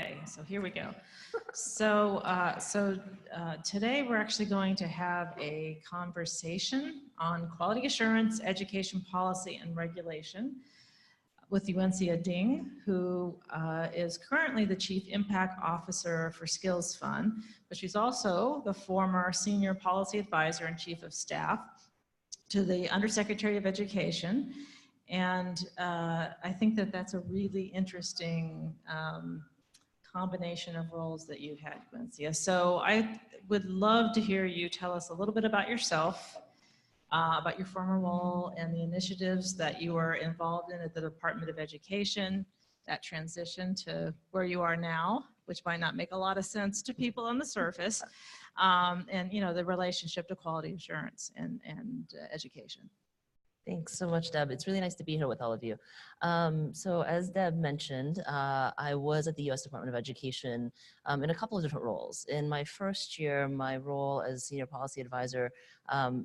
Okay, so here we go. Today we're actually going to have a conversation on quality assurance, education policy, and regulation with Yuanxia Ding, who is currently the Chief Impact Officer for Skills Fund, but she's also the former Senior Policy Advisor and Chief of Staff to the Undersecretary of Education. And I think that that's a really interesting combination of roles that you've had, Yuanxia. So I would love to hear you tell us a little bit about yourself, about your former role and the initiatives that you were involved in at the Department of Education, that transition to where you are now, which might not make a lot of sense to people on the surface, and the relationship to quality assurance and education. Thanks so much, Deb. It's really nice to be here with all of you. So as Deb mentioned, I was at the U.S. Department of Education in a couple of different roles. In my first year, my role as Senior Policy Advisor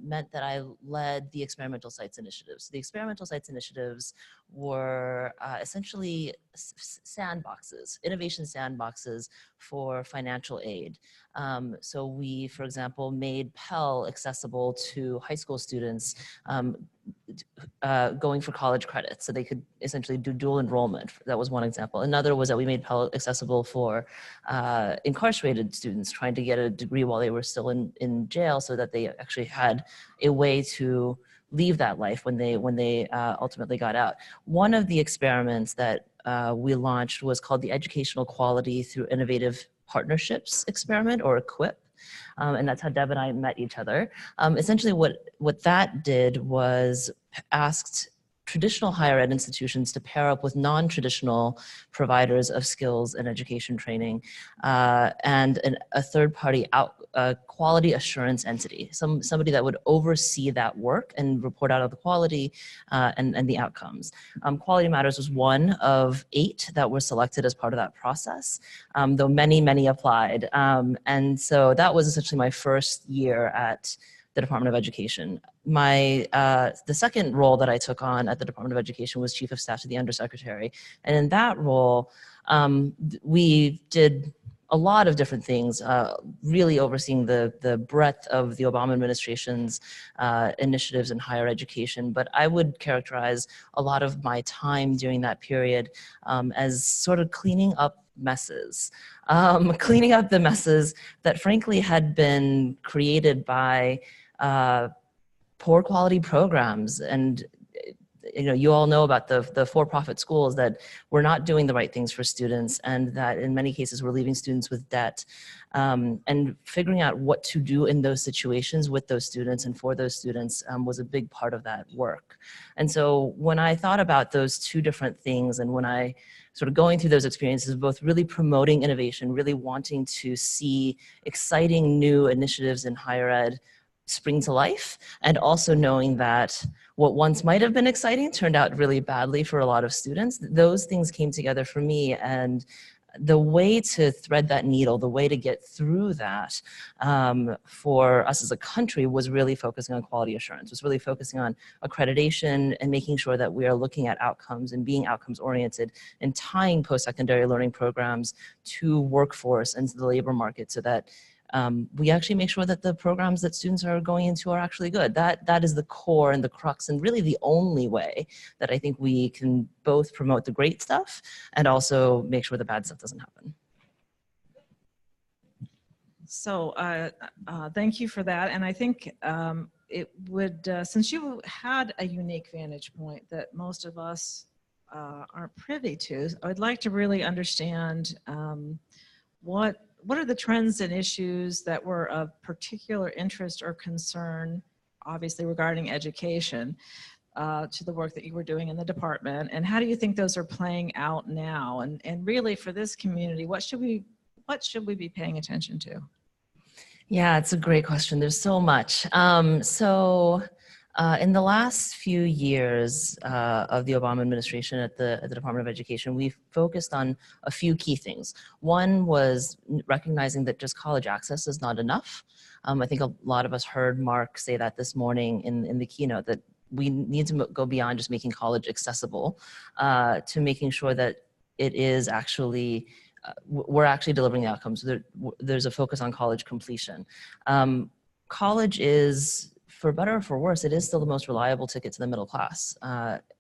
meant that I led the Experimental Sites Initiatives. So the Experimental Sites Initiatives were essentially sandboxes, innovation sandboxes for financial aid. So we, for example, made Pell accessible to high school students going for college credits, so they could essentially do dual enrollment. That was one example. Another was that we made Pell accessible for incarcerated students trying to get a degree while they were still in jail, so that they actually had a way to leave that life when they ultimately got out. One of the experiments that we launched was called the Educational Quality Through Innovative Partnerships experiment, or EQUIP. And that's how Deb and I met each other. Essentially what that did was asked traditional higher ed institutions to pair up with non-traditional providers of skills and education training and a third-party quality assurance entity, somebody that would oversee that work and report out of the quality and the outcomes. Quality Matters was one of 8 that were selected as part of that process, though many applied. And so that was essentially my first year at the Department of Education. The second role that I took on at the Department of Education was Chief of Staff to the Undersecretary. And in that role, we did a lot of different things, really overseeing the breadth of the Obama administration's initiatives in higher education. But I would characterize a lot of my time during that period as sort of cleaning up messes, cleaning up the messes that frankly had been created by poor quality programs. And you all know about the for-profit schools that were not doing the right things for students, and that in many cases were leaving students with debt, and figuring out what to do in those situations with those students and for those students was a big part of that work. And so when I thought about those two different things, and when I sort of going through those experiences, both really promoting innovation, really wanting to see exciting new initiatives in higher ed spring to life, and also knowing that what once might have been exciting turned out really badly for a lot of students, those things came together for me. And the way to thread that needle, the way to get through that for us as a country was really focusing on quality assurance, was really focusing on accreditation and making sure that we are looking at outcomes and being outcomes oriented and tying post-secondary learning programs to workforce and to the labor market, so that we actually make sure that the programs that students are going into are actually good. That is the core and the crux, and really the only way that I think we can both promote the great stuff and also make sure the bad stuff doesn't happen. So thank you for that. And I think it would, since you had a unique vantage point that most of us aren't privy to, I would like to really understand what are the trends and issues that were of particular interest or concern, obviously regarding education, to the work that you were doing in the department, and how do you think those are playing out now? And really for this community, what should we be paying attention to? Yeah, it's a great question. There's so much. In the last few years of the Obama administration at the Department of Education, we focused on a few key things. One was recognizing that just college access is not enough. I think a lot of us heard Mark say that this morning in the keynote, that we need to go beyond just making college accessible to making sure that it is actually we're actually delivering the outcomes. There's a focus on college completion. College is, for better or for worse, it is still the most reliable ticket to the middle class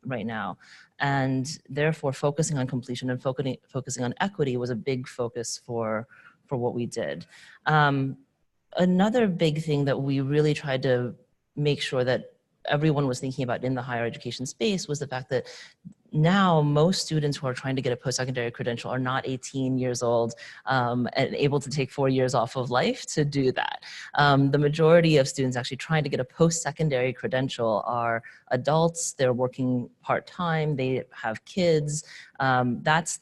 right now. And therefore, focusing on completion and focusing on equity was a big focus for what we did. Another big thing that we really tried to make sure that everyone was thinking about in the higher education space was the fact that now most students who are trying to get a post-secondary credential are not 18 years old and able to take 4 years off of life to do that. The majority of students actually trying to get a post-secondary credential are adults, they're working part-time, they have kids. That's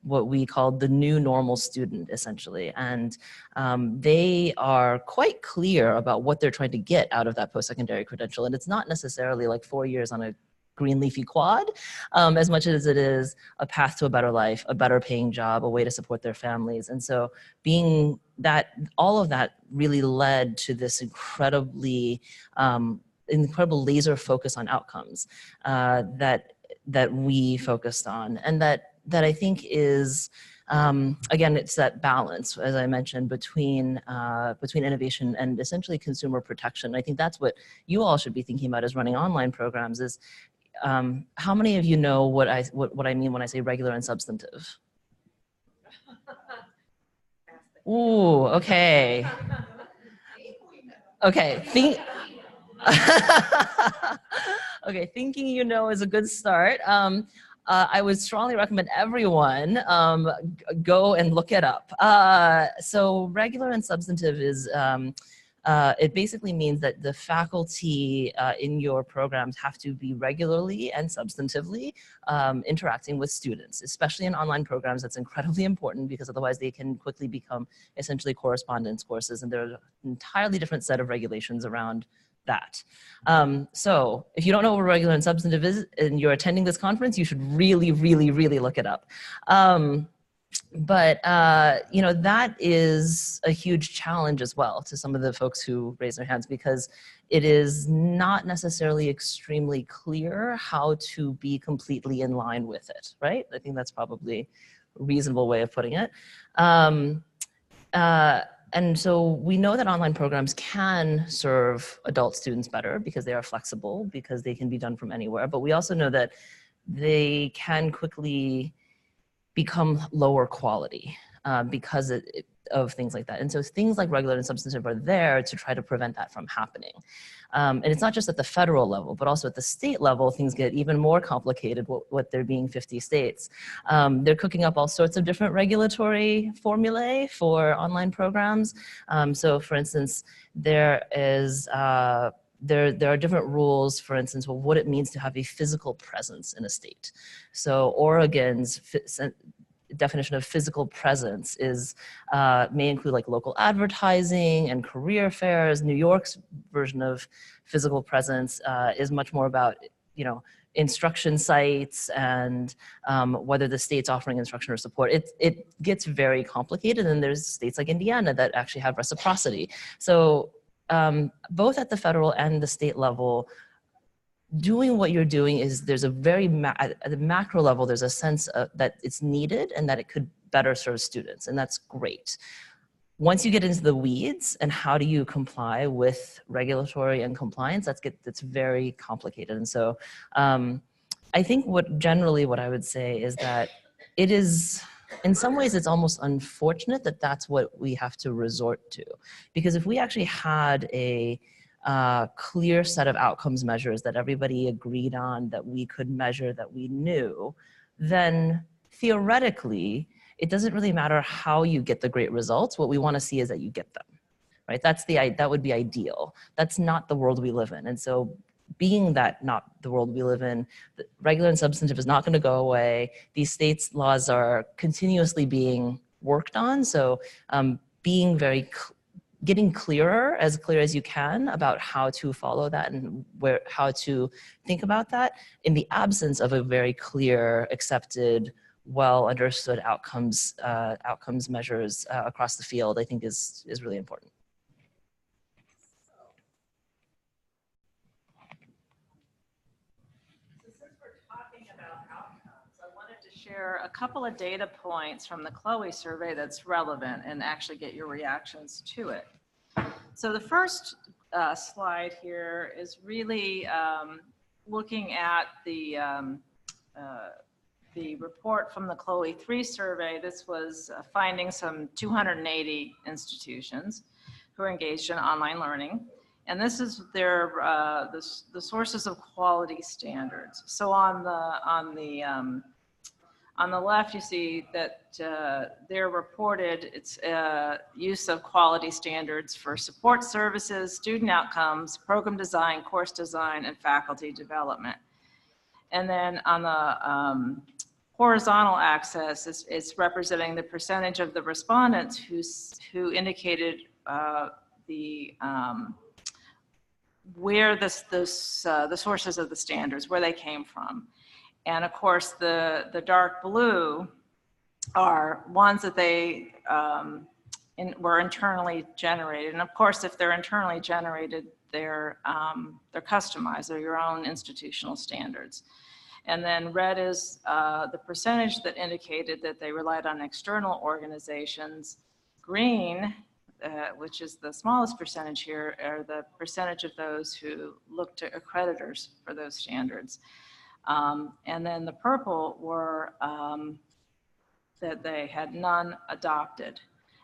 what we call the new normal student, essentially. And they are quite clear about what they're trying to get out of that post-secondary credential. And it's not necessarily like 4 years on a green leafy quad, as much as it is a path to a better life, a better paying job, a way to support their families. And so being that, all of that really led to this incredible laser focus on outcomes that we focused on, and that I think is, again, it's that balance, as I mentioned, between innovation and essentially consumer protection. I think that's what you all should be thinking about as running online programs is, how many of you know what I mean when I say regular and substantive? Ooh, okay. Okay, okay, thinking you know is a good start. I would strongly recommend everyone go and look it up. So regular and substantive is, it basically means that the faculty in your programs have to be regularly and substantively interacting with students, especially in online programs. That's incredibly important because otherwise they can quickly become essentially correspondence courses, and there's an entirely different set of regulations around that. So if you don't know what regular and substantive is and you're attending this conference, you should really, really, really look it up. But you know, that is a huge challenge as well to some of the folks who raise their hands, because it is not necessarily extremely clear how to be completely in line with it, right? I think that's probably a reasonable way of putting it. And so we know that online programs can serve adult students better because they are flexible, because they can be done from anywhere. But we also know that they can quickly become lower quality because of things like that. And so things like regular and substantive are there to try to prevent that from happening. And it's not just at the federal level, but also at the state level, things get even more complicated with there being 50 states. They're cooking up all sorts of different regulatory formulae for online programs. So for instance, there are different rules, for instance, well, what it means to have a physical presence in a state. So Oregon's definition of physical presence is may include like local advertising and career fairs. New York's version of physical presence is much more about, you know, instruction sites and whether the state's offering instruction or support. It gets very complicated, and there's states like Indiana that actually have reciprocity. So both at the federal and the state level, doing what you're doing is, there's a very, at the macro level, there's a sense that it's needed and that it could better serve students, and that's great. Once you get into the weeds and how do you comply with regulatory and compliance, that's very complicated. And so I think what I would say is that it is, in some ways, it's almost unfortunate that that's what we have to resort to. Because if we actually had a clear set of outcomes measures that everybody agreed on, that we could measure, that we knew, then theoretically, it doesn't really matter how you get the great results. What we want to see is that you get them, right? That would be ideal. That's not the world we live in. And so being that not the world we live in, the regular and substantive is not going to go away. These states' laws are continuously being worked on. So being getting clearer, as clear as you can, about how to follow that and how to think about that in the absence of a very clear, accepted, well understood outcomes measures across the field, I think is really important. share a couple of data points from the Chloe survey that's relevant and actually get your reactions to it. So the first slide here is really looking at the report from the Chloe 3 survey. This was finding some 280 institutions who are engaged in online learning. And this is their the sources of quality standards. So on the left, you see that their reported use of quality standards for support services, student outcomes, program design, course design, and faculty development. And then on the horizontal axis, it's representing the percentage of the respondents who indicated where the sources of the standards, where they came from. And of course, the dark blue are ones that they were internally generated. And of course, if they're internally generated, they're customized. They're your own institutional standards. And then red is the percentage that indicated that they relied on external organizations. Green, which is the smallest percentage here, are the percentage of those who looked to accreditors for those standards. And then the purple were that they had none adopted.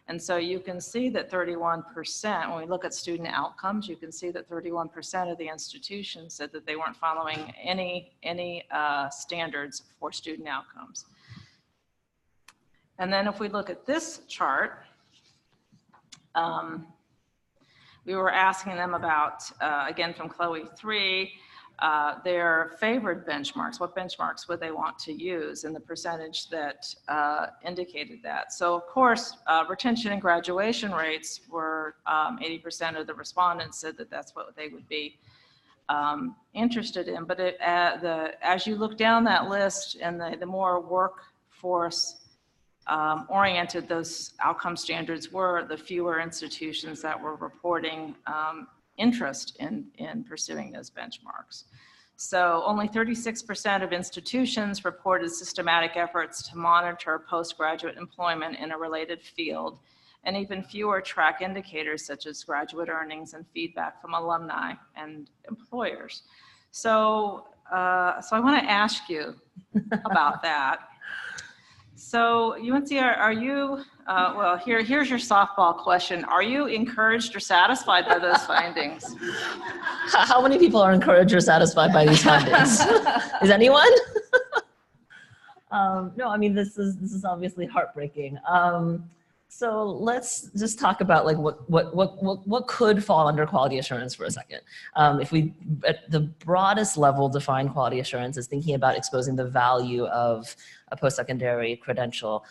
And so you can see that 31%, when we look at student outcomes, you can see that 31% of the institutions said that they weren't following any standards for student outcomes. And then if we look at this chart, we were asking them about, again from Chloe 3, their favored benchmarks. What benchmarks would they want to use, and the percentage that indicated that. So of course, retention and graduation rates were 80% of the respondents said that that's what they would be interested in. But as you look down that list, and the more workforce oriented those outcome standards were, the fewer institutions that were reporting interest in pursuing those benchmarks. So only 36% of institutions reported systematic efforts to monitor postgraduate employment in a related field, and even fewer track indicators such as graduate earnings and feedback from alumni and employers. So, I want to ask you about that. So Yuanxia, are you, well, here's your softball question. Are you encouraged or satisfied by those findings? How many people are encouraged or satisfied by these findings? Is anyone? No, I mean, this is obviously heartbreaking. So let's just talk about like what could fall under quality assurance for a second. If we, at the broadest level, define quality assurance as thinking about exposing the value of a post-secondary credential.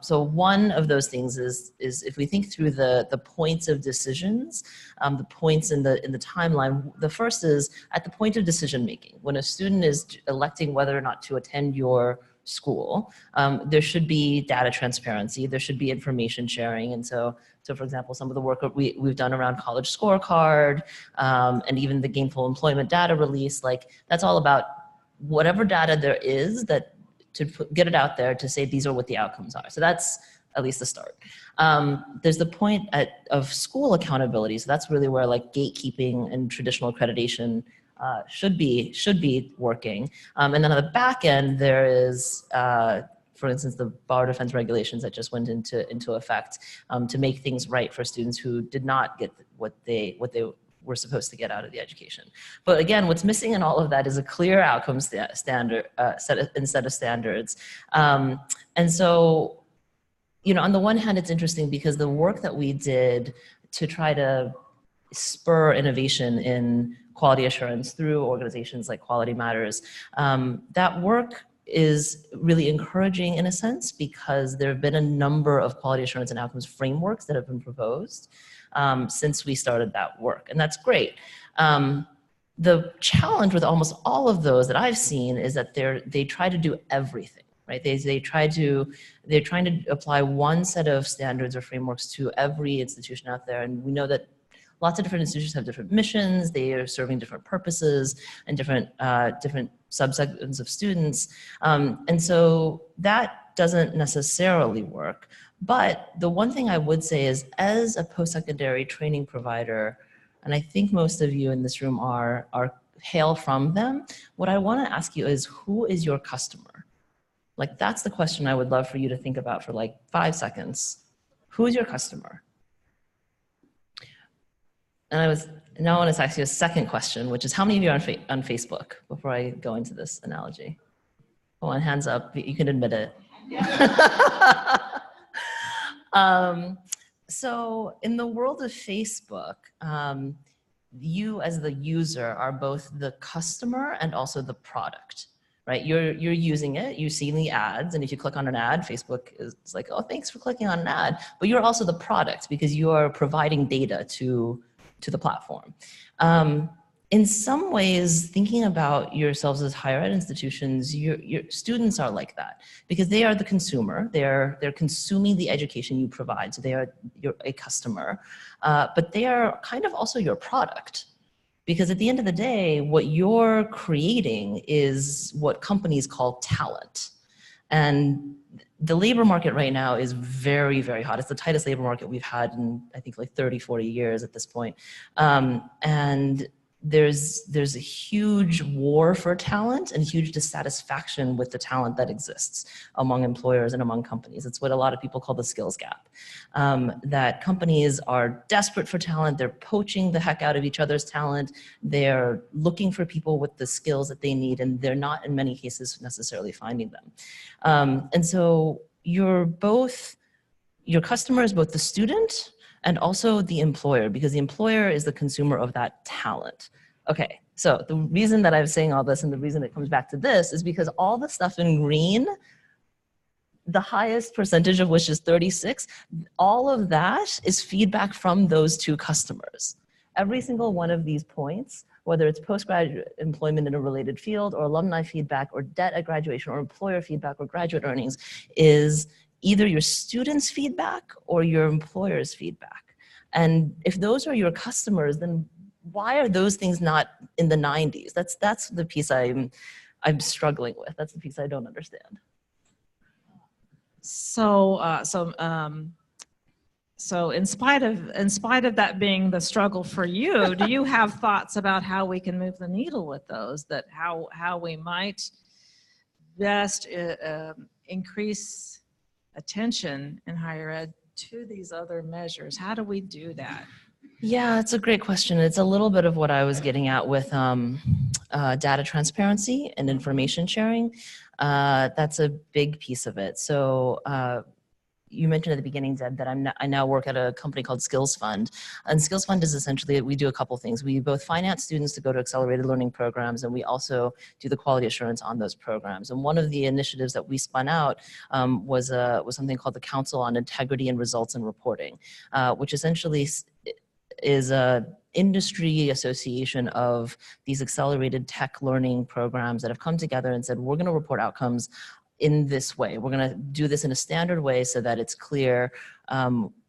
So one of those things is if we think through the points of decisions, the points in the timeline. The first is at the point of decision making. When a student is electing whether or not to attend your school, there should be data transparency, there should be information sharing. And so for example, some of the work that we've done around college scorecard, and even the gainful employment data release, like that's all about whatever data there is that to get it out there to say these are what the outcomes are. So that's at least the start. There's the point of school accountability. So that's really where like gatekeeping and traditional accreditation should be working. And then on the back end, there is, for instance, the bar defense regulations that just went into effect to make things right for students who did not get what they were supposed to get out of the education. But again, what's missing in all of that is a clear outcomes standard set of standards. And so, you know, on the one hand, it's interesting because the work that we did to try to spur innovation in quality assurance through organizations like Quality Matters, that work is really encouraging in a sense because there have been a number of quality assurance and outcomes frameworks that have been proposed since we started that work, and that's great. The challenge with almost all of those that I've seen is that they try to do everything, right? They're trying to apply one set of standards or frameworks to every institution out there, and we know that lots of different institutions have different missions. They are serving different purposes and different subsegments of students. And so that doesn't necessarily work. But the one thing I would say is, as a post-secondary training provider, and I think most of you in this room are hail from them, what I want to ask you is, who is your customer? Like, that's the question I would love for you to think about for like 5 seconds. Who is your customer? And now I want to ask you a second question, which is, how many of you are on Facebook, before I go into this analogy? Come on, hands up, you can admit it. So in the world of Facebook, you as the user are both the customer and also the product, right? You're using it, you see the ads, and if you click on an ad, Facebook is like, oh, thanks for clicking on an ad, but you're also the product because you are providing data to the platform. In some ways, thinking about yourselves as higher ed institutions, your students are like that because they are the consumer. They're consuming the education you provide, so you're a customer, but they are kind of also your product. Because at the end of the day, what you're creating is what companies call talent. And the labor market right now is very, very hot. It's the tightest labor market we've had in, I think, like 30, 40 years at this point. And there's a huge war for talent and huge dissatisfaction with the talent that exists among employers and among companies. It's what a lot of people call the skills gap. That companies are desperate for talent, they're poaching the heck out of each other's talent, they're looking for people with the skills that they need, and they're not in many cases necessarily finding them. And so your customer is both the student and also the employer, because the employer is the consumer of that talent. Okay, so the reason that I'm saying all this and the reason it comes back to this is because all the stuff in green, the highest percentage of which is 36, all of that is feedback from those two customers. Every single one of these points, whether it's postgraduate employment in a related field or alumni feedback or debt at graduation or employer feedback or graduate earnings, is either your students' feedback or your employer's feedback. And if those are your customers, then why are those things not in the 90s? That's the piece I'm struggling with. That's the piece I don't understand. So in spite of that being the struggle for you, do you have thoughts about how we can move the needle with those? That how we might best increase attention in higher ed to these other measures? How do we do that? Yeah, it's a great question. It's a little bit of what I was getting at with data transparency and information sharing. That's a big piece of it. So you mentioned at the beginning, Deb, that I now work at a company called Skills Fund. And Skills Fund is essentially, we do a couple things. We both finance students to go to accelerated learning programs, and we also do the quality assurance on those programs. And one of the initiatives that we spun out was something called the Council on Integrity and Results and Reporting, which essentially is a industry association of these accelerated tech learning programs that have come together and said, we're going to report outcomes in this way. We're going to do this in a standard way so that it's clear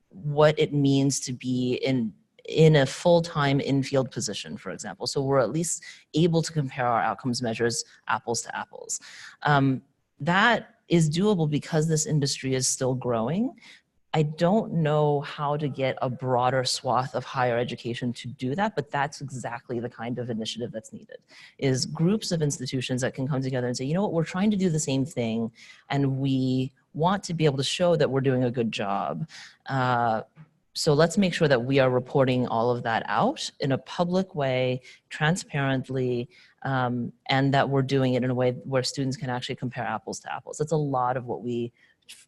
what it means to be in a full-time in-field position, for example. So we're at least able to compare our outcomes measures apples to apples. That is doable because this industry is still growing. I don't know how to get a broader swath of higher education to do that, but that's exactly the kind of initiative that's needed, is groups of institutions that can come together and say, you know what, we're trying to do the same thing, and we want to be able to show that we're doing a good job. So let's make sure that we are reporting all of that out in a public way, transparently, and that we're doing it in a way where students can actually compare apples to apples. That's a lot of what we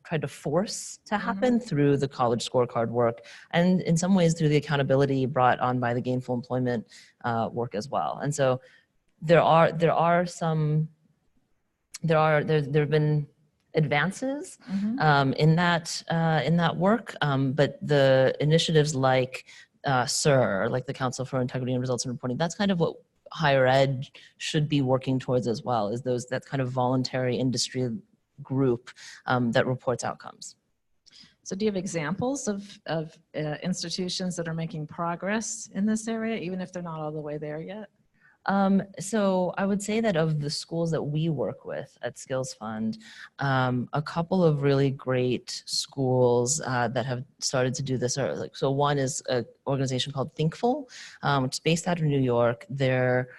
tried to force to happen through the college scorecard work, and in some ways through the accountability brought on by the gainful employment work as well. And so there have been advances in that work, but the initiatives like SIR, like the Council for Integrity and Results and Reporting, that's kind of what higher ed should be working towards as well, is that kind of voluntary industry group that reports outcomes. So do you have examples of institutions that are making progress in this area, even if they're not all the way there yet? So I would say that of the schools that we work with at Skills Fund, a couple of really great schools that have started to do this are like, so one is an organization called Thinkful, which is based out of New York. They're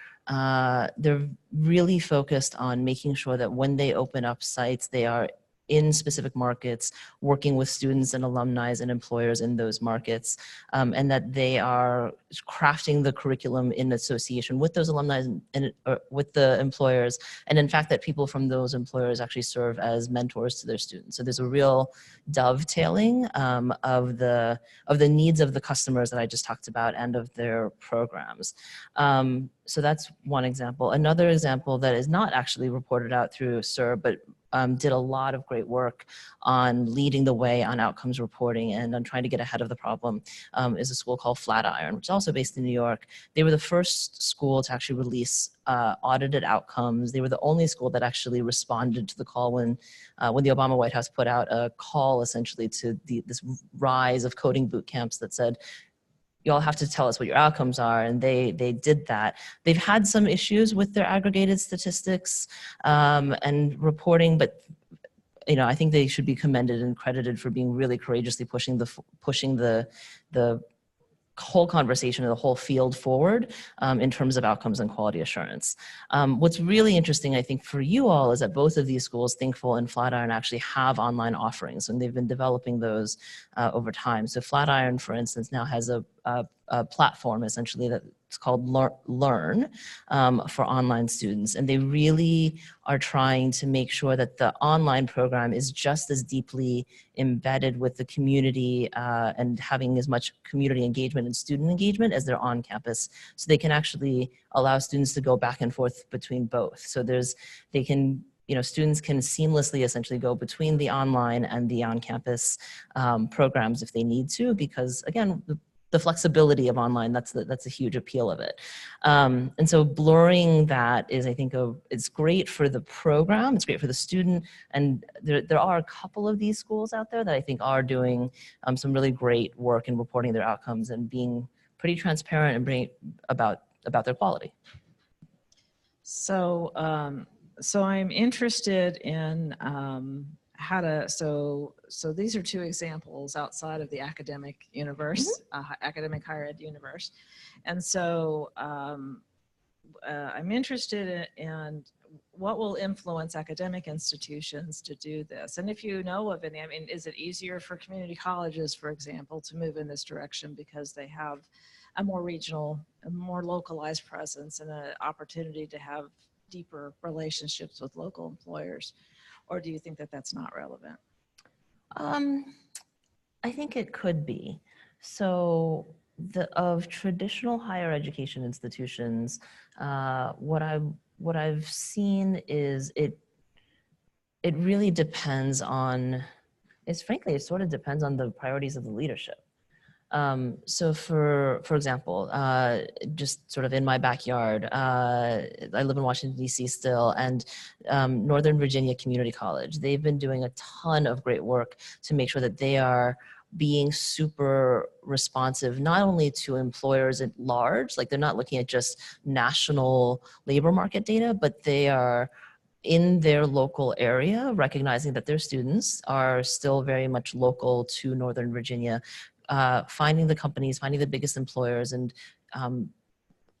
really focused on making sure that when they open up sites, they are in specific markets, working with students and alumni and employers in those markets, and that they are crafting the curriculum in association with those alumni and with the employers, and in fact that people from those employers actually serve as mentors to their students. So there's a real dovetailing of the needs of the customers that I just talked about and of their programs. So that's one example. Another example that is not actually reported out through SIR, but did a lot of great work on leading the way on outcomes reporting and on trying to get ahead of the problem is a school called Flatiron, which is also based in New York. They were the first school to actually release audited outcomes. They were the only school that actually responded to the call when the Obama White House put out a call essentially to this rise of coding boot camps that said, you all have to tell us what your outcomes are, and they did that. They've had some issues with their aggregated statistics and reporting, but I think they should be commended and credited for being really courageously pushing the whole conversation and the whole field forward in terms of outcomes and quality assurance. What's really interesting, I think, for you all is that both of these schools, Thinkful and Flatiron, actually have online offerings, and they've been developing those over time. So Flatiron, for instance, now has a platform essentially that's called Learn for online students. And they really are trying to make sure that the online program is just as deeply embedded with the community and having as much community engagement and student engagement as their on-campus. So they can actually allow students to go back and forth between both. So students can seamlessly essentially go between the online and the on-campus programs if they need to, because again, the flexibility of online, that's a huge appeal of it. And so blurring that is, I think, it's great for the program, it's great for the student, and there are a couple of these schools out there that I think are doing some really great work in reporting their outcomes and being pretty transparent and bringing about their quality. So, so I'm interested in how to, so these are two examples outside of the academic universe, academic higher ed universe. And so I'm interested in what will influence academic institutions to do this. And if you know of any, I mean, is it easier for community colleges, for example, to move in this direction because they have a more regional, a more localized presence and an opportunity to have deeper relationships with local employers? Or do you think that that's not relevant? I think it could be. So of traditional higher education institutions, what I've seen is it really depends on, frankly, it sort of depends on the priorities of the leadership. So for example, just sort of in my backyard, I live in Washington, D.C. still, and Northern Virginia Community College, they've been doing a ton of great work to make sure that they are being super responsive, not only to employers at large, like they're not looking at just national labor market data, but they are in their local area, recognizing that their students are still very much local to Northern Virginia, finding the companies, finding the biggest employers, and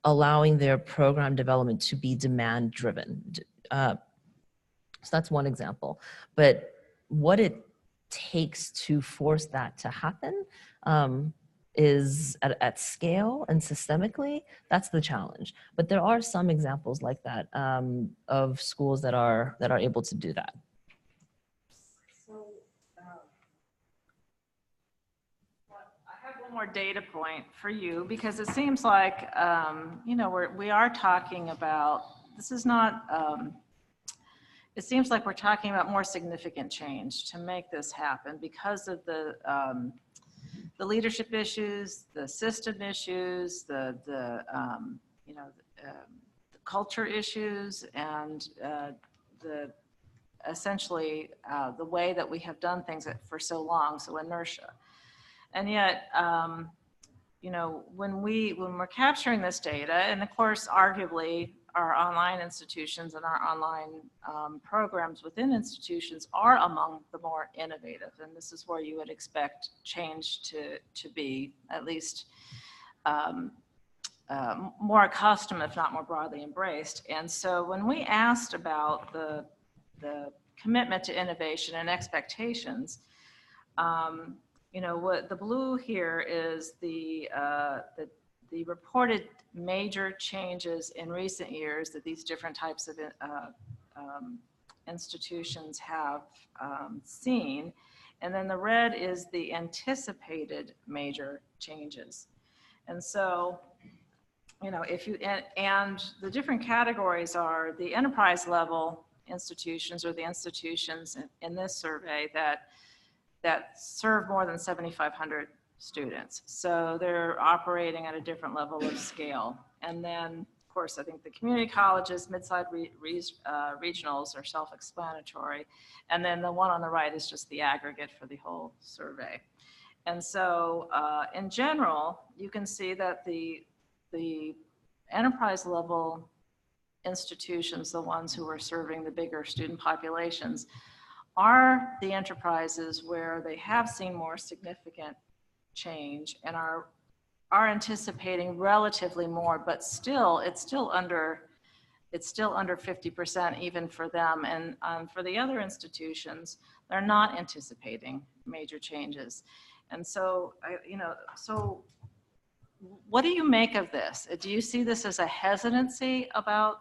allowing their program development to be demand driven. So that's one example. But what it takes to force that to happen is at scale and systemically, that's the challenge. But there are some examples like that of schools that are able to do that. More data point for you, because it seems like we are talking about, this is not it seems like we're talking about more significant change to make this happen because of the leadership issues, the system issues, the culture issues, and the essentially the way that we have done things for so long, so inertia. And yet, you know, when we're capturing this data, and of course, arguably, our online institutions and our online programs within institutions are among the more innovative, and this is where you would expect change to be at least more accustomed, if not more broadly embraced. And so when we asked about the commitment to innovation and expectations, you know, what the blue here is the reported major changes in recent years that these different types of institutions have seen. And then the red is the anticipated major changes. And so, you know, if you, and the different categories are the enterprise level institutions, or the institutions in this survey that serve more than 7,500 students. So they're operating at a different level of scale. And then, of course, I think the community colleges, mid-sized regionals are self-explanatory. And then the one on the right is just the aggregate for the whole survey. And so in general, you can see that the enterprise level institutions, the ones who are serving the bigger student populations, are the enterprises where they have seen more significant change and are anticipating relatively more, but still, it's still under 50% even for them. And for the other institutions, they're not anticipating major changes. And so, you know, so what do you make of this? Do you see this as a hesitancy about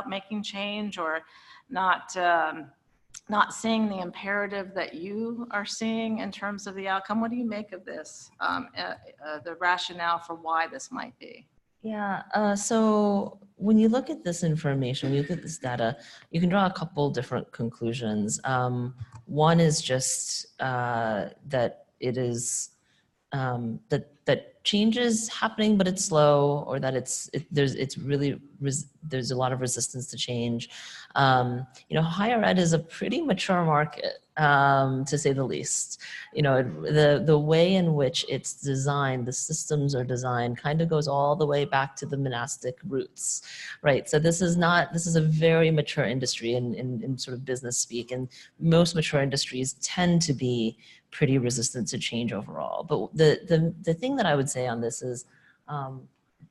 making change, or not seeing the imperative that you are seeing in terms of the outcome? What do you make of this, the rationale for why this might be? Yeah, so when you look at this information, when you look at this data, you can draw a couple different conclusions. One is just that it is that change is happening, but it's slow, or that there's a lot of resistance to change. You know, higher ed is a pretty mature market, to say the least. You know, the way in which it's designed, the systems are designed, kind of goes all the way back to the monastic roots, right? So this is a very mature industry in sort of business speak, and most mature industries tend to be pretty resistant to change overall. But the thing that I would say on this is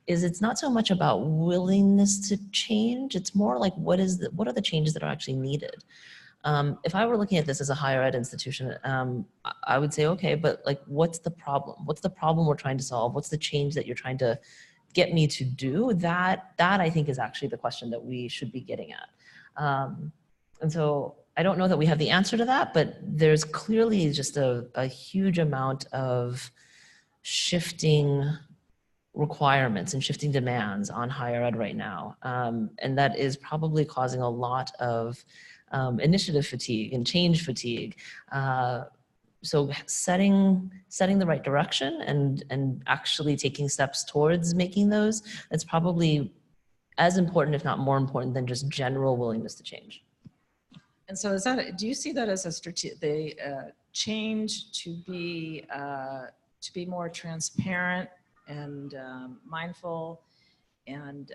it's not so much about willingness to change. It's more like what are the changes that are actually needed. If I were looking at this as a higher ed institution, I would say, okay, but like, what's the problem? What's the problem we're trying to solve? What's the change that you're trying to get me to do? That I think is actually the question that we should be getting at. And so I don't know that we have the answer to that, but there's clearly just a huge amount of shifting requirements and shifting demands on higher ed right now. And that is probably causing a lot of initiative fatigue and change fatigue. So setting the right direction and actually taking steps towards making those, that's probably as important, if not more important, than just general willingness to change. And so do you see that as the change to be more transparent and mindful and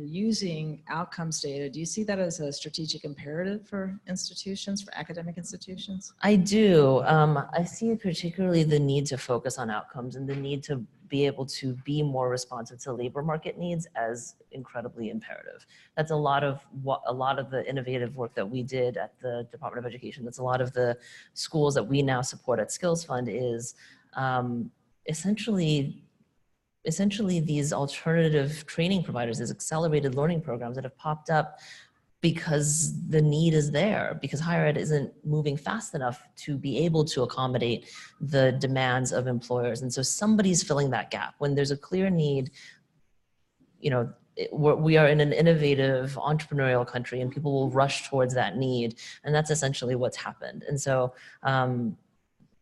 using outcomes data? Do you see that as a strategic imperative for institutions, for academic institutions? I do. I see particularly the need to focus on outcomes and the need to be able to be more responsive to labor market needs as incredibly imperative. That's a lot of the innovative work that we did at the Department of Education. That's a lot of the schools that we now support at Skills Fund is essentially these alternative training providers, these accelerated learning programs that have popped up because the need is there, because higher ed isn't moving fast enough to be able to accommodate the demands of employers. And so somebody's filling that gap. When there's a clear need, you know, we are in an innovative entrepreneurial country and people will rush towards that need. And that's essentially what's happened. And so,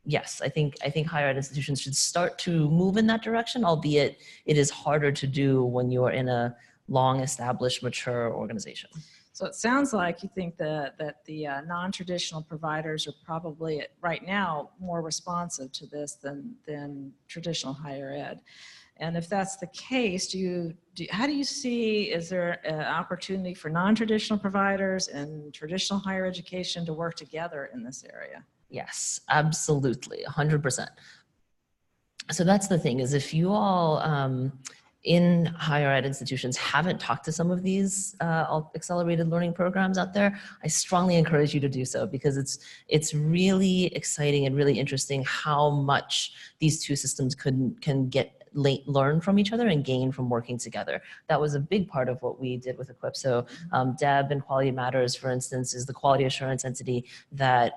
yes, I think higher ed institutions should start to move in that direction, albeit it is harder to do when you are in a long established, mature organization. So it sounds like you think that the non-traditional providers are probably right now more responsive to this than traditional higher ed. And if that's the case, how do you see, is there an opportunity for non-traditional providers and traditional higher education to work together in this area? Yes, absolutely, 100%. So that's the thing, is if you all in higher ed institutions haven't talked to some of these accelerated learning programs out there, I strongly encourage you to do so, because it's really exciting and really interesting how much these two systems can learn from each other and gain from working together. That was a big part of what we did with Equip. So Deb and Quality Matters, for instance, is the quality assurance entity that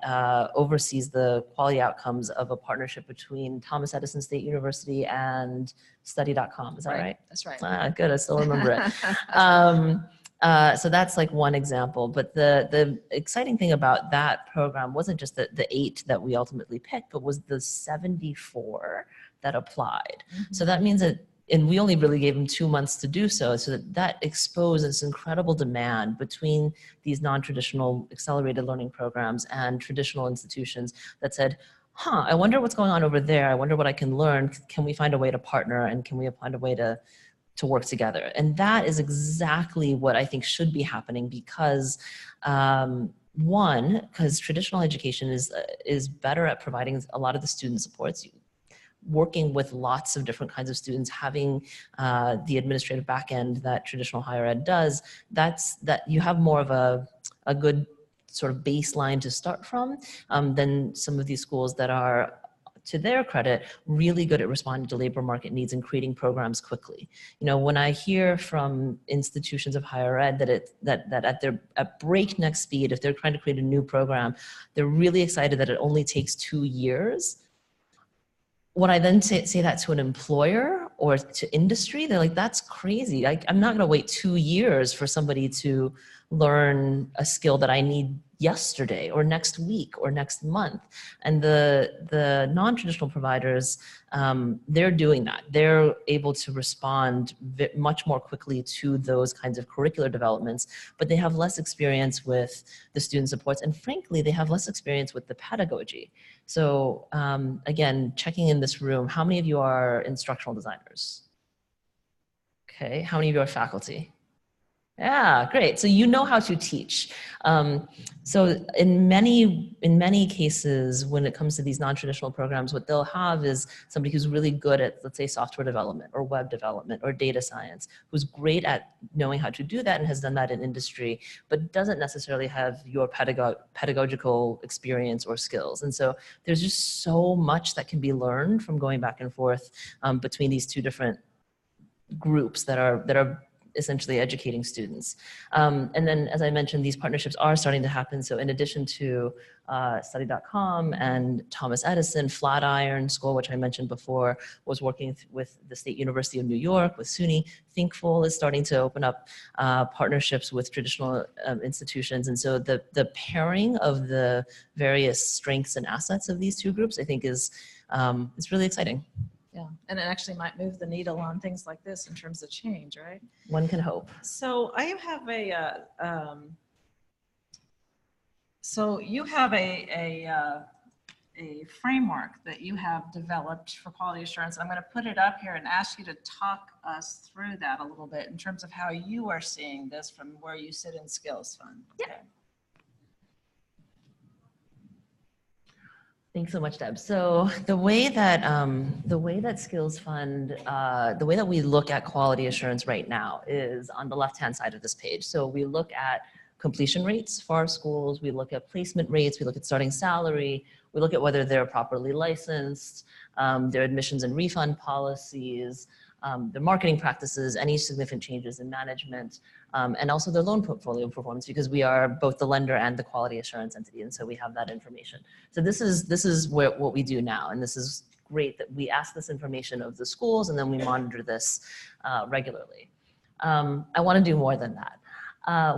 oversees the quality outcomes of a partnership between Thomas Edison State University and study.com. Is that right? That's right. Ah, good, I still remember it. So that's like one example, but the exciting thing about that program wasn't just the 8 that we ultimately picked, but was the 74 that applied. Mm-hmm. So that means that, and we only really gave them 2 months to do so, so that exposed this incredible demand between these non-traditional accelerated learning programs and traditional institutions that said, I wonder what's going on over there. I wonder what I can learn. Can we find a way to partner, and can we find a way to work together? And that is exactly what I think should be happening, because one, because traditional education is better at providing a lot of the student supports, working with lots of different kinds of students, having the administrative backend that traditional higher ed does, that you have more of a good sort of baseline to start from than some of these schools that are, to their credit, really good at responding to labor market needs and creating programs quickly. You know, when I hear from institutions of higher ed that at breakneck speed, if they're trying to create a new program, they're really excited that it only takes 2 years. When I then say that to an employer or to industry, they're like, that's crazy. I'm not gonna wait 2 years for somebody to learn a skill that I need yesterday or next week or next month. And the non-traditional providers, they're doing that. They're able to respond much more quickly to those kinds of curricular developments, but they have less experience with the student supports. And frankly, they have less experience with the pedagogy. So again, checking in this room, how many of you are instructional designers? Okay, how many of you are faculty? Yeah, great. So you know how to teach. So in many cases, when it comes to these non-traditional programs, what they'll have is somebody who's really good at, let's say, software development or web development or data science, who's great at knowing how to do that and has done that in industry, but doesn't necessarily have your pedagogical experience or skills. And so there's just so much that can be learned from going back and forth between these two different groups that are essentially educating students. And then, as I mentioned, these partnerships are starting to happen. So in addition to study.com and Thomas Edison, Flatiron School, which I mentioned before, was working with the State University of New York, with SUNY. Thinkful is starting to open up partnerships with traditional institutions. And so the pairing of the various strengths and assets of these two groups, I think, is really exciting. Yeah, and it actually might move the needle on things like this in terms of change, right? One can hope. So I have a framework that you have developed for quality assurance. I'm going to put it up here and ask you to talk us through that a little bit in terms of how you are seeing this from where you sit in Skills Fund. Okay. Yeah. Thanks so much, Deb. So the way that Skills Fund, the way that we look at quality assurance right now is on the left-hand side of this page. So we look at completion rates for our schools, we look at placement rates, we look at starting salary, we look at whether they're properly licensed, their admissions and refund policies, their marketing practices, any significant changes in management, and also their loan portfolio performance, because we are both the lender and the quality assurance entity, and so we have that information. So this is what we do now, and this is great that we ask this information of the schools, and then we monitor this regularly. I want to do more than that.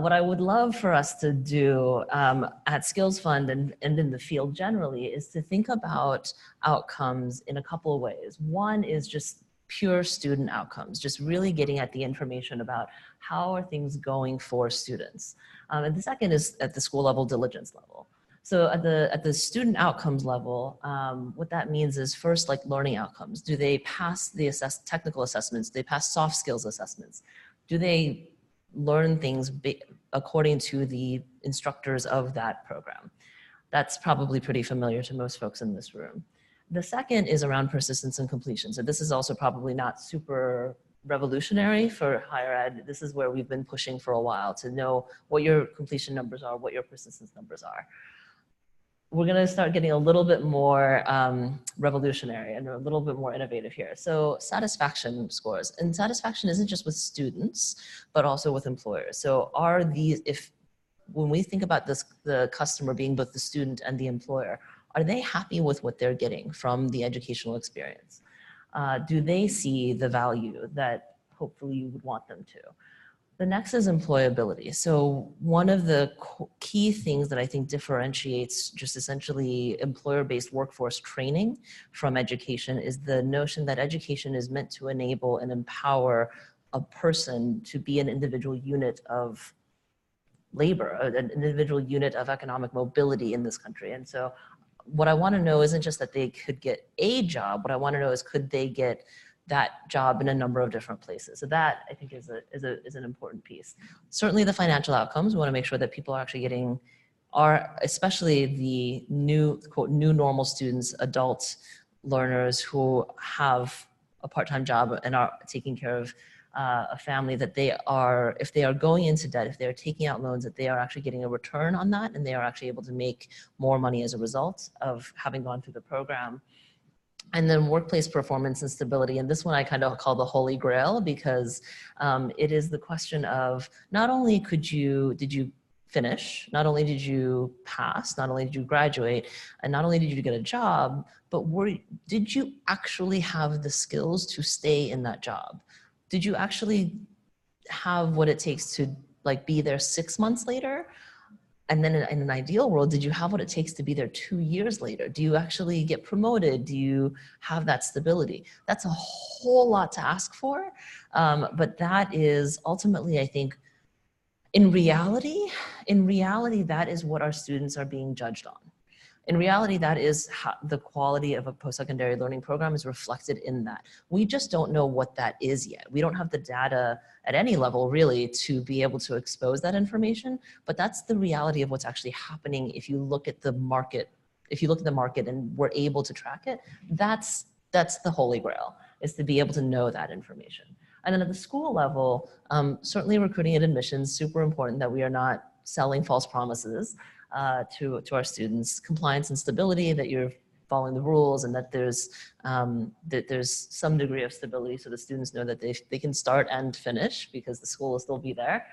What I would love for us to do at Skills Fund and in the field generally is to think about outcomes in a couple of ways. One is just pure student outcomes, just really getting at the information about how are things going for students. And the second is at the school level, diligence level. So at the student outcomes level, what that means is first, like learning outcomes. Do they pass the technical assessments? Do they pass soft skills assessments? Do they learn things according to the instructors of that program? That's probably pretty familiar to most folks in this room. The second is around persistence and completion. So this is also probably not super revolutionary for higher ed. This is where we've been pushing for a while to know what your completion numbers are, what your persistence numbers are. We're gonna start getting a little bit more revolutionary and a little bit more innovative here. So satisfaction scores, and satisfaction isn't just with students, but also with employers. So are these, when we think about this, the customer being both the student and the employer, are they happy with what they're getting from the educational experience? Do they see the value that hopefully you would want them to? The next is employability. So one of the key things that I think differentiates just essentially employer-based workforce training from education is the notion that education is meant to enable and empower a person to be an individual unit of labor, an individual unit of economic mobility in this country. And so what I want to know isn't just that they could get a job. What I want to know is, could they get that job in a number of different places? So that, I think, is an important piece. Certainly the financial outcomes, we want to make sure that people are actually getting, especially the new, quote, new normal students, adult learners who have a part-time job and are taking care of a family, that they are, if they are going into debt, if they're taking out loans, that they are actually getting a return on that, and they are actually able to make more money as a result of having gone through the program. And then workplace performance and stability. And this one I kind of call the holy grail, because it is the question of not only did you finish, not only did you pass, not only did you graduate, and not only did you get a job, but did you actually have the skills to stay in that job? Did you actually have what it takes to like be there 6 months later? And then in an ideal world, did you have what it takes to be there 2 years later? Do you actually get promoted? Do you have that stability? That's a whole lot to ask for. But that is ultimately, I think, in reality, that is what our students are being judged on. In reality, that is how the quality of a post-secondary learning program is reflected in that. We just don't know what that is yet. We don't have the data at any level really to be able to expose that information, but that's the reality of what's actually happening if you look at the market. If you look at the market and we're able to track it, that's the holy grail, is to be able to know that information. And then at the school level, certainly recruiting and admissions, super important that we are not selling false promises to our students. Compliance and stability, that you're following the rules, and that there's some degree of stability, so the students know that they can start and finish because the school will still be there.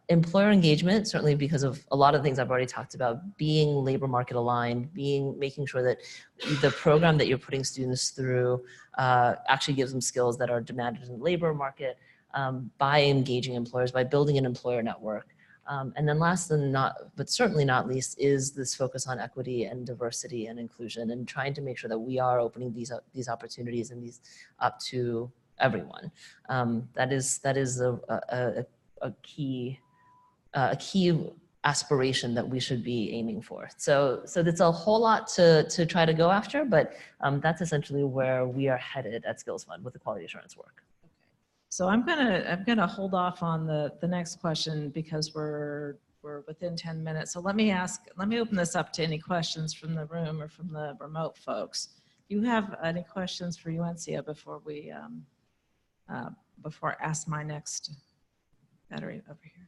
Employer engagement, certainly because of a lot of things I've already talked about, being labor market aligned, making sure that the program that you're putting students through actually gives them skills that are demanded in the labor market, by engaging employers, by building an employer network. And then last but certainly not least, is this focus on equity and diversity and inclusion, and trying to make sure that we are opening these opportunities and these up to everyone. That is a key aspiration that we should be aiming for. So it's a whole lot to try to go after, but that's essentially where we are headed at Skills Fund with the quality assurance work. So I'm gonna hold off on the next question because we're within 10 minutes. So let me open this up to any questions from the room or from the remote folks. Do you have any questions for Yuanxia before we before I ask my next battery over here?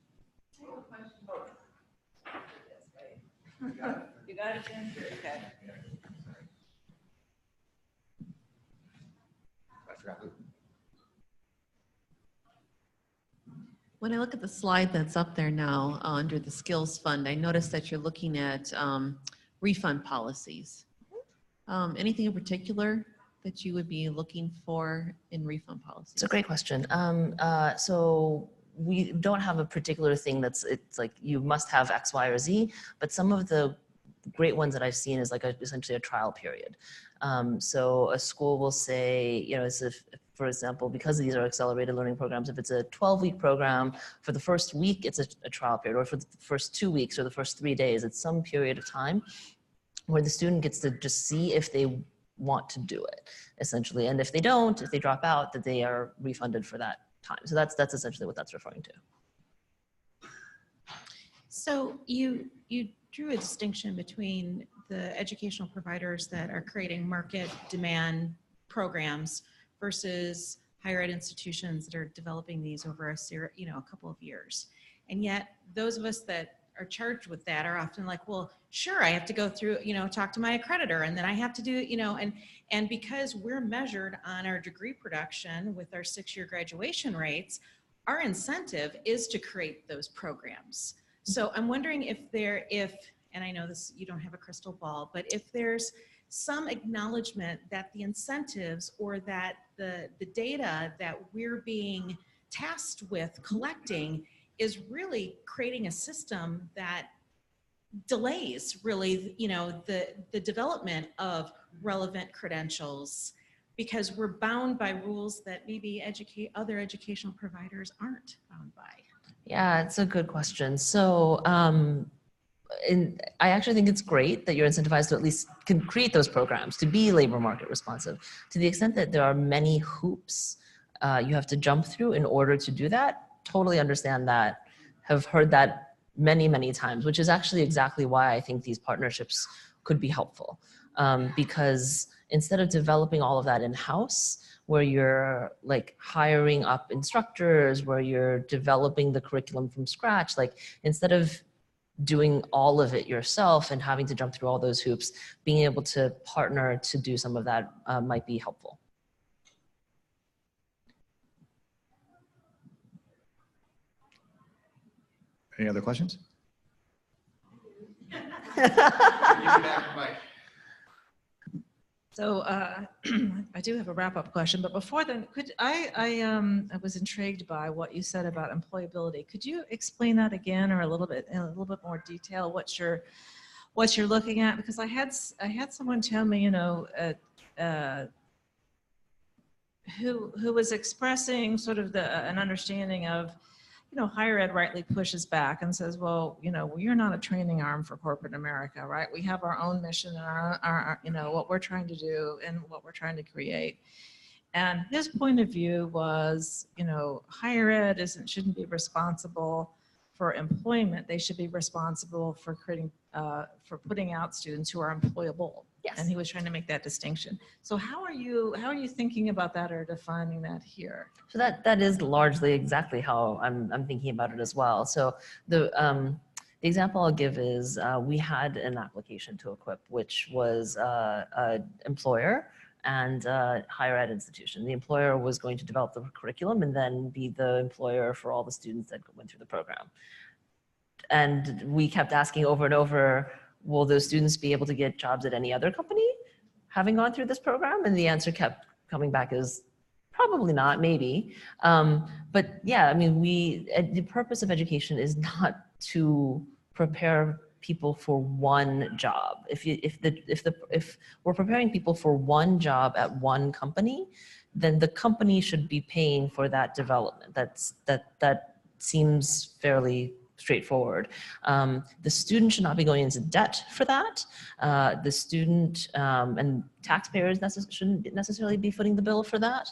You got it, Jen? Okay. When I look at the slide that's up there now under the Skills Fund, I noticed that you're looking at refund policies. Anything in particular that you would be looking for in refund policies? It's a great question. So we don't have a particular thing it's like you must have X, Y, or Z, but some of the great ones that I've seen is like essentially a trial period. So a school will say, you know, as if, for example, because these are accelerated learning programs, if it's a 12-week program, for the first week, it's a trial period, or for the first 2 weeks or the first 3 days, it's some period of time where the student gets to just see if they want to do it, essentially. And if they don't, if they drop out, that they are refunded for that time. So that's essentially what that's referring to. So you drew a distinction between the educational providers that are creating market demand programs versus higher ed institutions that are developing these over a couple of years. And yet those of us that are charged with that are often like, well, sure, I have to go through, talk to my accreditor, and then I have to do, and because we're measured on our degree production with our 6-year graduation rates, our incentive is to create those programs. So I'm wondering and I know this, you don't have a crystal ball, but if there's some acknowledgement that the incentives or that the data that we're being tasked with collecting is really creating a system that delays really, the development of relevant credentials, because we're bound by rules that maybe other educational providers aren't bound by. Yeah, it's a good question. So I actually think it's great that you're incentivized to at least can create those programs to be labor market responsive. To the extent that there are many hoops you have to jump through in order to do that, totally understand that, have heard that many, many times, which is actually exactly why I think these partnerships could be helpful. Because instead of developing all of that in-house, where you're like hiring up instructors, where you're developing the curriculum from scratch, like instead of doing all of it yourself and having to jump through all those hoops, being able to partner to do some of that might be helpful. Any other questions? So I do have a wrap-up question, but before then, I was intrigued by what you said about employability. Could you explain that again, or in a little bit more detail, what you're looking at? Because I had someone tell me, who was expressing sort of an understanding of, higher ed rightly pushes back and says, well, you're not a training arm for corporate America, right? We have our own mission and our what we're trying to do and what we're trying to create. And his point of view was, higher ed shouldn't be responsible for employment. They should be responsible for creating, for putting out students who are employable. Yes. And he was trying to make that distinction. So how are you thinking about that or defining that here? So that is largely exactly how I'm thinking about it as well. So the example I'll give is we had an application to equip, which was an employer and a higher ed institution. The employer was going to develop the curriculum and then be the employer for all the students that went through the program. And we kept asking over and over, will those students be able to get jobs at any other company having gone through this program? And the answer kept coming back as probably not, maybe. But yeah, I mean, the purpose of education is not to prepare people for one job. If we're preparing people for one job at one company, then the company should be paying for that development. That seems fairly straightforward. The student should not be going into debt for that. The student and taxpayers shouldn't necessarily be footing the bill for that.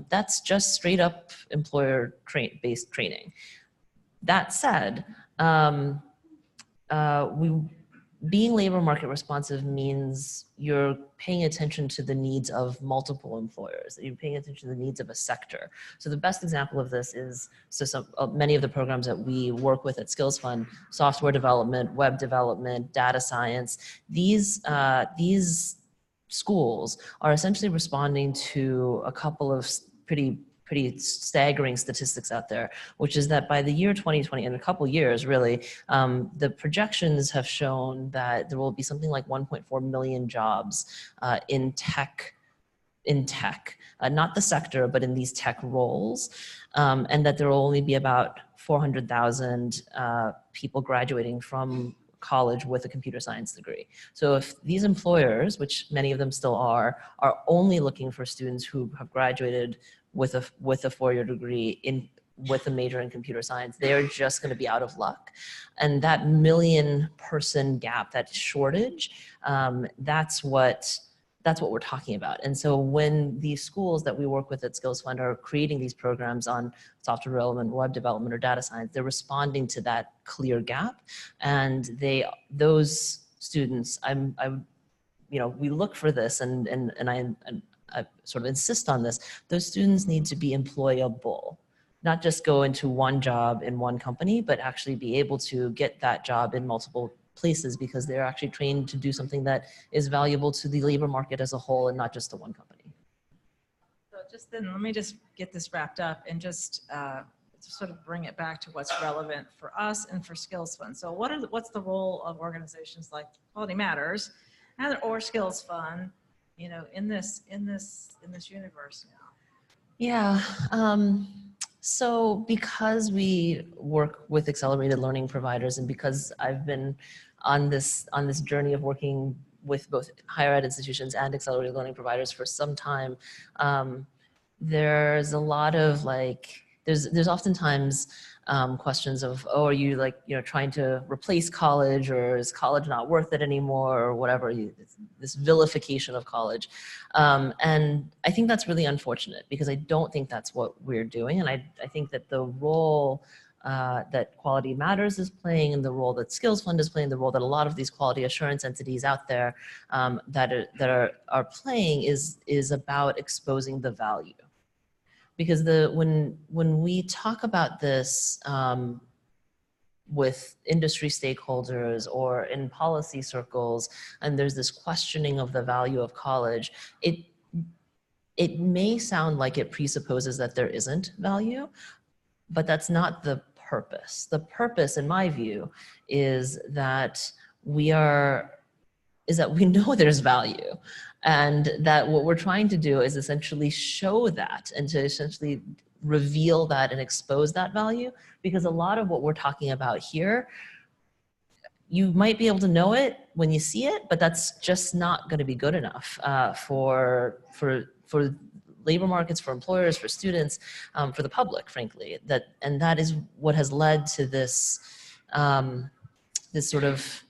That's just straight up employer-based training. That said, being labor market responsive means you're paying attention to the needs of multiple employers, you're paying attention to the needs of a sector. So the best example of this is, many of the programs that we work with at Skills Fund, software development, web development, data science, these schools are essentially responding to a couple of pretty staggering statistics out there, which is that by the year 2020, in a couple years really, the projections have shown that there will be something like 1.4 million jobs in tech, not the sector, but in these tech roles, and that there will only be about 400,000 people graduating from college with a computer science degree. So if these employers, which many of them still are only looking for students who have graduated with a four-year degree with a major in computer science, they're just going to be out of luck. And that million-person gap, that shortage, that's what we're talking about. And so when these schools that we work with at Skills Fund are creating these programs on software development, web development, or data science, they're responding to that clear gap. And those students, we look for this, and I sort of insist on this. Those students need to be employable, not just go into one job in one company, but actually be able to get that job in multiple places, because they're actually trained to do something that is valuable to the labor market as a whole and not just to one company. So just then, let me just get this wrapped up and just sort of bring it back to what's relevant for us and for Skills Fund. So what's the role of organizations like Quality Matters or Skills Fund, in this universe now? Yeah. So because we work with accelerated learning providers, and because I've been on this journey of working with both higher ed institutions and accelerated learning providers for some time, there's a lot of there's oftentimes questions of, oh, are you trying to replace college, or is college not worth it anymore, or whatever, this vilification of college. And I think that's really unfortunate, because I don't think that's what we're doing. And I think that the role that Quality Matters is playing, and the role that Skills Fund is playing, the role that a lot of these quality assurance entities out there that are playing is about exposing the value. Because when we talk about this with industry stakeholders or in policy circles, and there's this questioning of the value of college, it may sound like it presupposes that there isn't value, but that's not the purpose. The purpose, in my view, is that we know there's value, and that what we're trying to do is essentially show that, and to essentially reveal that and expose that value. Because a lot of what we're talking about here, you might be able to know it when you see it, but that's just not going to be good enough for labor markets, for employers, for students, for the public, frankly. And that is what has led to this sort of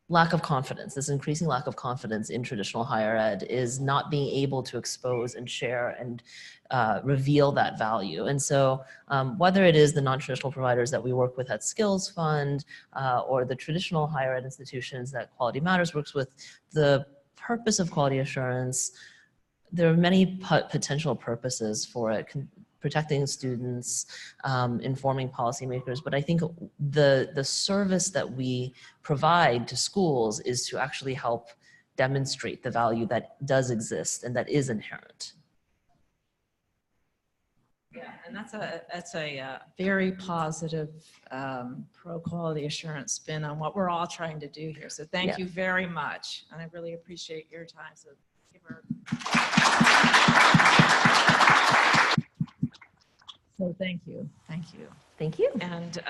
lack of confidence, this increasing lack of confidence in traditional higher ed, is not being able to expose and share and reveal that value. And so whether it is the non-traditional providers that we work with at Skills Fund or the traditional higher ed institutions that Quality Matters works with, the purpose of quality assurance, there are many potential purposes for it: protecting students, informing policymakers. But I think the service that we provide to schools is to actually help demonstrate the value that does exist and that is inherent. Yeah, and that's a very positive pro-quality assurance spin on what we're all trying to do here. So thank you very much, and I really appreciate your time. So give her. So thank you. Thank you. And